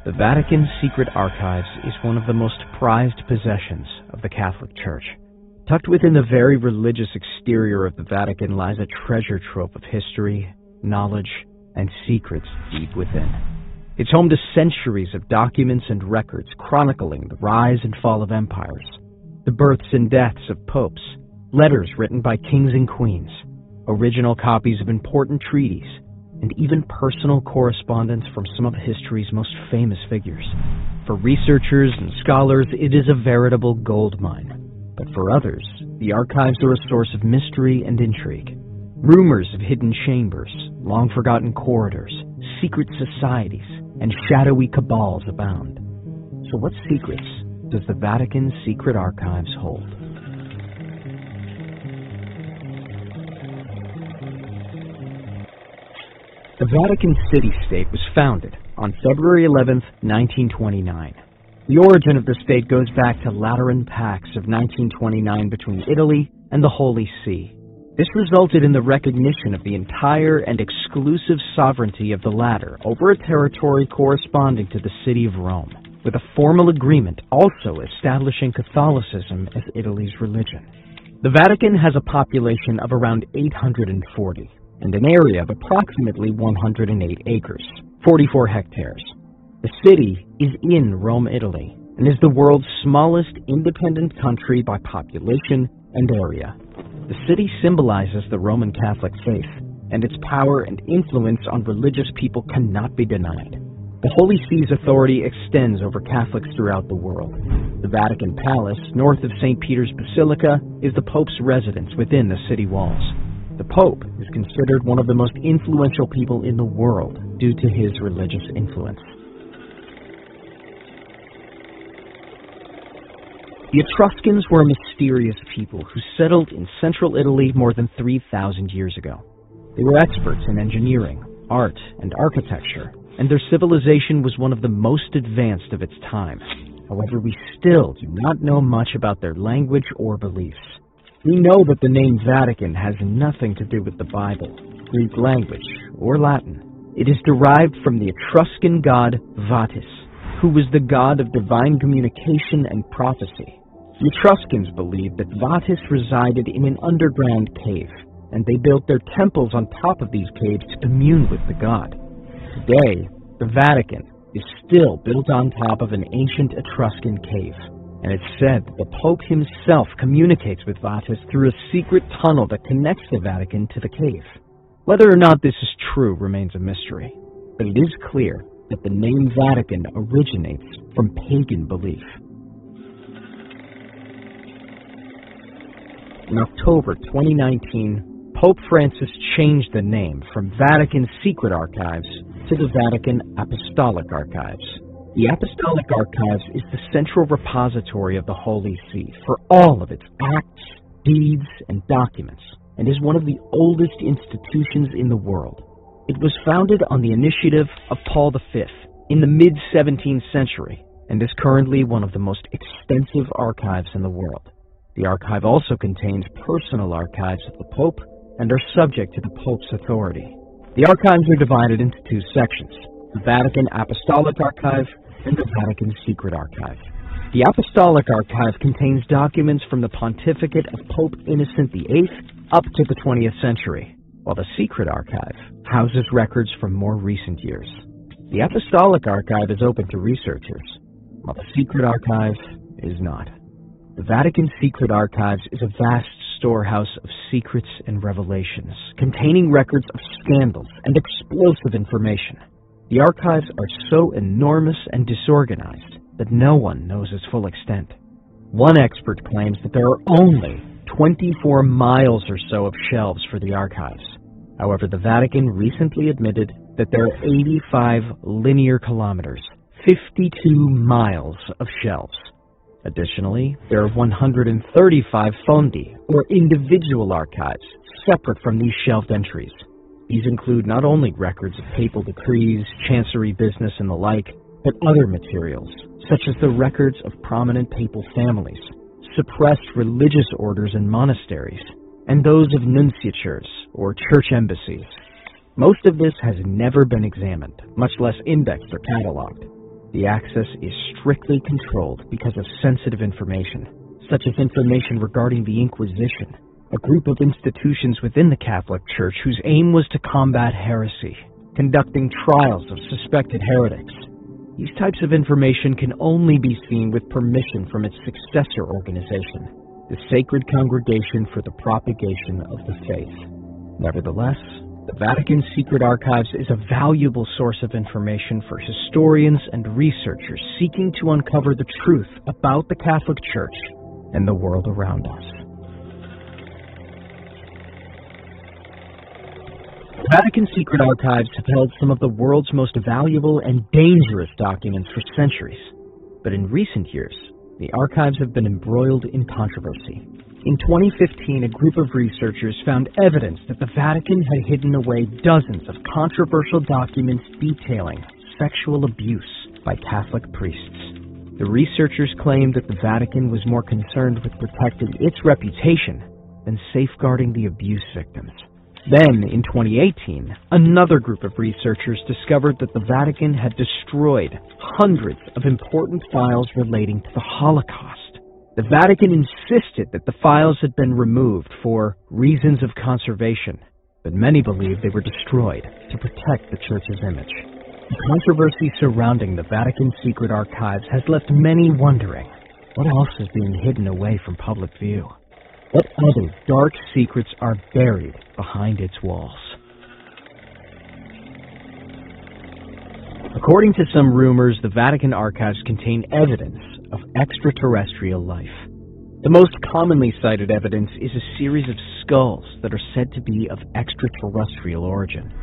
The Vatican's secret archives is one of the most prized possessions of the Catholic Church. Tucked within the very religious exterior of the Vatican lies a treasure trove of history, knowledge, and secrets deep within. It's home to centuries of documents and records chronicling the rise and fall of empires, the births and deaths of popes, letters written by kings and queens, original copies of important treaties, and even personal correspondence from some of history's most famous figures. For researchers and scholars, it is a veritable goldmine. But for others, the archives are a source of mystery and intrigue. Rumors of hidden chambers, long-forgotten corridors, secret societies, and shadowy cabals abound. So what secrets does the Vatican's secret archives hold? The Vatican city-state was founded on February 11, 1929. The origin of the state goes back to Lateran Pax of 1929 between Italy and the Holy See. This resulted in the recognition of the entire and exclusive sovereignty of the latter over a territory corresponding to the city of Rome, with a formal agreement also establishing Catholicism as Italy's religion. The Vatican has a population of around 840. And an area of approximately 108 acres, 44 hectares. The city is in Rome, Italy, and is the world's smallest independent country by population and area. The city symbolizes the Roman Catholic faith, and its power and influence on religious people cannot be denied. The Holy See's authority extends over Catholics throughout the world. The Vatican Palace, north of St. Peter's Basilica, is the Pope's residence within the city walls. The Pope is considered one of the most influential people in the world due to his religious influence. The Etruscans were a mysterious people who settled in central Italy more than 3,000 years ago. They were experts in engineering, art, and architecture, and their civilization was one of the most advanced of its time. However, we still do not know much about their language or beliefs. We know that the name Vatican has nothing to do with the Bible, Greek language, or Latin. It is derived from the Etruscan god Vatis, who was the god of divine communication and prophecy. The Etruscans believed that Vatis resided in an underground cave, and they built their temples on top of these caves to commune with the god. Today, the Vatican is still built on top of an ancient Etruscan cave. And it's said that the Pope himself communicates with Vatis through a secret tunnel that connects the Vatican to the cave. Whether or not this is true remains a mystery, but it is clear that the name Vatican originates from pagan belief. In October 2019, Pope Francis changed the name from Vatican Secret Archives to the Vatican Apostolic Archives. The Apostolic Archives is the central repository of the Holy See for all of its acts, deeds, and documents, and is one of the oldest institutions in the world. It was founded on the initiative of Paul V in the mid-17th century, and is currently one of the most extensive archives in the world. The archive also contains personal archives of the Pope and are subject to the Pope's authority. The archives are divided into two sections: the Vatican Apostolic Archive and the Vatican Secret Archive. The Apostolic Archive contains documents from the pontificate of Pope Innocent VIII up to the 20th century, while the Secret Archive houses records from more recent years. The Apostolic Archive is open to researchers, while the Secret Archive is not. The Vatican Secret Archives is a vast storehouse of secrets and revelations, containing records of scandals and explosive information. The archives are so enormous and disorganized that no one knows its full extent. One expert claims that there are only 24 miles or so of shelves for the archives. However, the Vatican recently admitted that there are 85 linear kilometers, 52 miles of shelves. Additionally, there are 135 fondi, or individual archives, separate from these shelved entries. These include not only records of papal decrees, chancery business, and the like, but other materials, such as the records of prominent papal families, suppressed religious orders and monasteries, and those of nunciatures, or church embassies. Most of this has never been examined, much less indexed or cataloged. The access is strictly controlled because of sensitive information, such as information regarding the Inquisition, a group of institutions within the Catholic Church whose aim was to combat heresy, conducting trials of suspected heretics. These types of information can only be seen with permission from its successor organization, the Sacred Congregation for the Propagation of the Faith. Nevertheless, the Vatican Secret Archives is a valuable source of information for historians and researchers seeking to uncover the truth about the Catholic Church and the world around us. The Vatican Secret Archives have held some of the world's most valuable and dangerous documents for centuries, but in recent years, the archives have been embroiled in controversy. In 2015, a group of researchers found evidence that the Vatican had hidden away dozens of controversial documents detailing sexual abuse by Catholic priests. The researchers claimed that the Vatican was more concerned with protecting its reputation than safeguarding the abuse victims. Then, in 2018, another group of researchers discovered that the Vatican had destroyed hundreds of important files relating to the Holocaust. The Vatican insisted that the files had been removed for reasons of conservation, but many believe they were destroyed to protect the Church's image. The controversy surrounding the Vatican Secret Archives has left many wondering, what else is being hidden away from public view? What other dark secrets are buried behind its walls? According to some rumors, the Vatican archives contain evidence of extraterrestrial life. The most commonly cited evidence is a series of skulls that are said to be of extraterrestrial origin.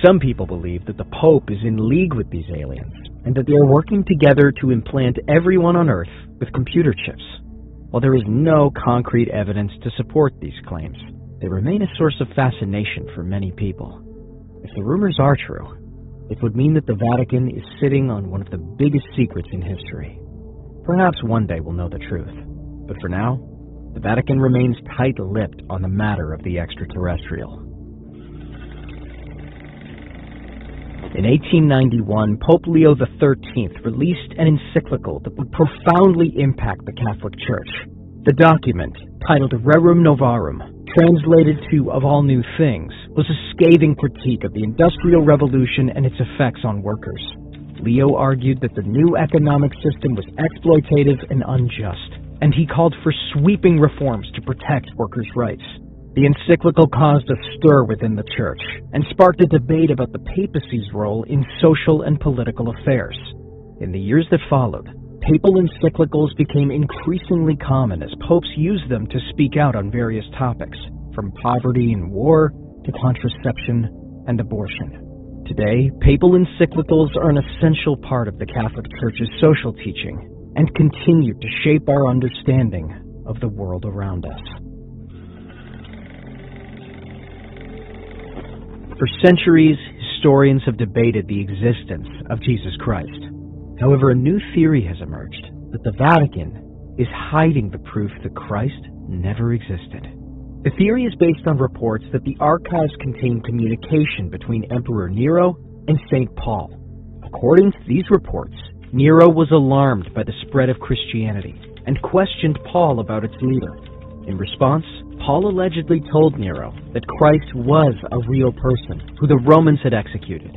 Some people believe that the Pope is in league with these aliens, and that they are working together to implant everyone on Earth with computer chips. While there is no concrete evidence to support these claims, they remain a source of fascination for many people. If the rumors are true, it would mean that the Vatican is sitting on one of the biggest secrets in history. Perhaps one day we'll know the truth, but for now, the Vatican remains tight-lipped on the matter of the extraterrestrial. In 1891, Pope Leo XIII released an encyclical that would profoundly impact the Catholic Church. The document, titled Rerum Novarum, translated to Of All New Things, was a scathing critique of the Industrial Revolution and its effects on workers. Leo argued that the new economic system was exploitative and unjust, and he called for sweeping reforms to protect workers' rights. The encyclical caused a stir within the Church and sparked a debate about the papacy's role in social and political affairs. In the years that followed, papal encyclicals became increasingly common as popes used them to speak out on various topics, from poverty and war to contraception and abortion. Today, papal encyclicals are an essential part of the Catholic Church's social teaching and continue to shape our understanding of the world around us. For centuries, historians have debated the existence of Jesus Christ. However, a new theory has emerged that the Vatican is hiding the proof that Christ never existed. The theory is based on reports that the archives contain communication between Emperor Nero and St. Paul. According to these reports, Nero was alarmed by the spread of Christianity and questioned Paul about its leader. In response, Paul allegedly told Nero that Christ was a real person who the Romans had executed.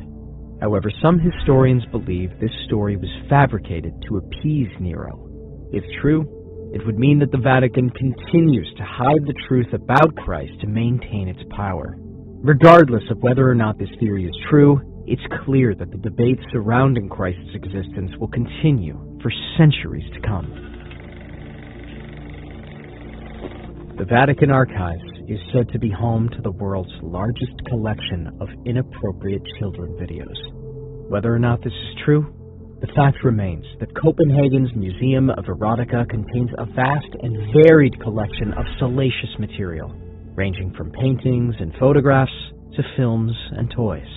However, some historians believe this story was fabricated to appease Nero. If true, it would mean that the Vatican continues to hide the truth about Christ to maintain its power. Regardless of whether or not this theory is true, it's clear that the debate surrounding Christ's existence will continue for centuries to come. The Vatican Archives is said to be home to the world's largest collection of inappropriate children videos. Whether or not this is true, the fact remains that Copenhagen's Museum of Erotica contains a vast and varied collection of salacious material, ranging from paintings and photographs to films and toys.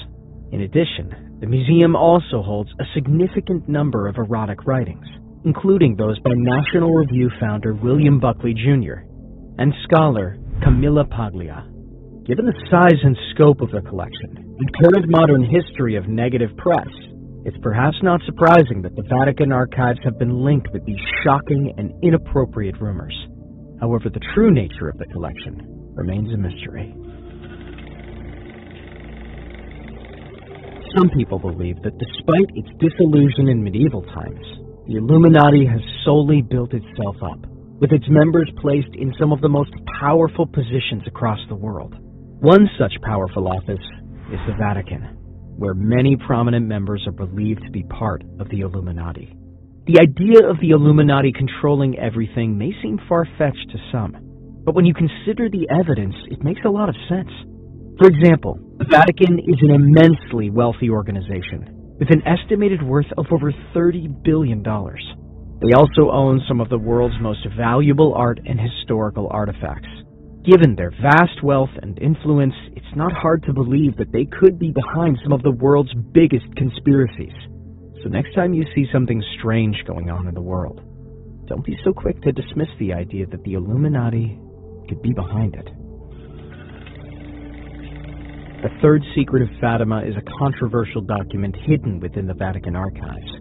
In addition, the museum also holds a significant number of erotic writings, including those by National Review founder William Buckley Jr. and scholar Camilla Paglia. Given the size and scope of the collection and current modern history of negative press, It's perhaps not surprising that the Vatican archives have been linked with these shocking and inappropriate rumors. However, the true nature of the collection remains a mystery. Some people believe that despite its dissolution in medieval times, the Illuminati has solely built itself up, with its members placed in some of the most powerful positions across the world. One such powerful office is the Vatican, where many prominent members are believed to be part of the Illuminati. The idea of the Illuminati controlling everything may seem far-fetched to some, but when you consider the evidence, it makes a lot of sense. For example, the Vatican is an immensely wealthy organization, with an estimated worth of over $30 billion. They also own some of the world's most valuable art and historical artifacts. Given their vast wealth and influence, it's not hard to believe that they could be behind some of the world's biggest conspiracies. So next time you see something strange going on in the world, don't be so quick to dismiss the idea that the Illuminati could be behind it. The Third Secret of Fatima is a controversial document hidden within the Vatican archives.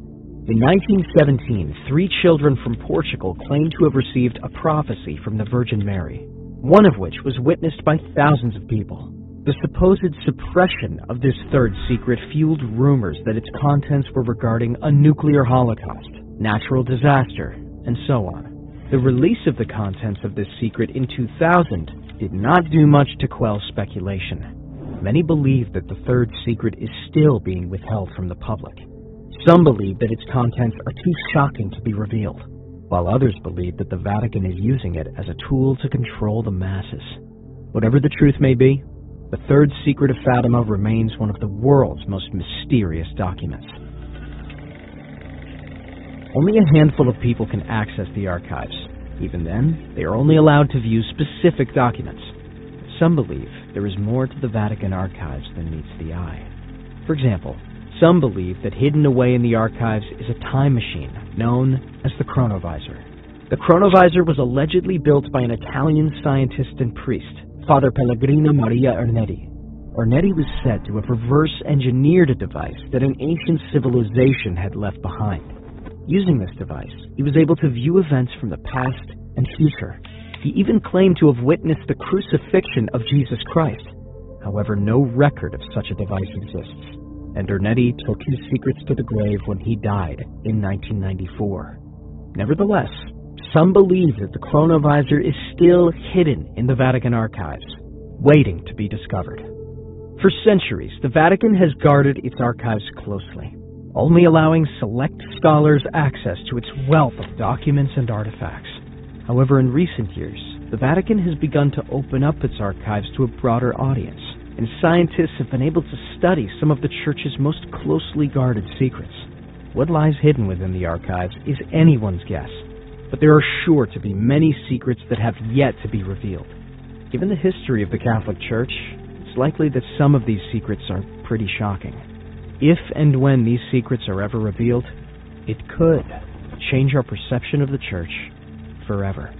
In 1917, 3 children from Portugal claimed to have received a prophecy from the Virgin Mary, one of which was witnessed by thousands of people. The supposed suppression of this third secret fueled rumors that its contents were regarding a nuclear holocaust, natural disaster, and so on. The release of the contents of this secret in 2000 did not do much to quell speculation. Many believe that the third secret is still being withheld from the public. Some believe that its contents are too shocking to be revealed, while others believe that the Vatican is using it as a tool to control the masses. Whatever the truth may be, the Third Secret of Fatima remains one of the world's most mysterious documents. Only a handful of people can access the archives. Even then, they are only allowed to view specific documents. Some believe there is more to the Vatican archives than meets the eye. For example, some believe that hidden away in the archives is a time machine known as the chronovisor. The chronovisor was allegedly built by an Italian scientist and priest, Father Pellegrino Maria Ernetti. Ernetti was said to have reverse-engineered a device that an ancient civilization had left behind. Using this device, he was able to view events from the past and future. He even claimed to have witnessed the crucifixion of Jesus Christ. However, no record of such a device exists, and Ernetti took his secrets to the grave when he died in 1994. Nevertheless, some believe that the chronovisor is still hidden in the Vatican archives, waiting to be discovered. For centuries, the Vatican has guarded its archives closely, only allowing select scholars access to its wealth of documents and artifacts. However, in recent years, the Vatican has begun to open up its archives to a broader audience, and scientists have been able to study some of the Church's most closely guarded secrets. What lies hidden within the archives is anyone's guess, but there are sure to be many secrets that have yet to be revealed. Given the history of the Catholic Church, it's likely that some of these secrets are pretty shocking. If and when these secrets are ever revealed, it could change our perception of the Church forever.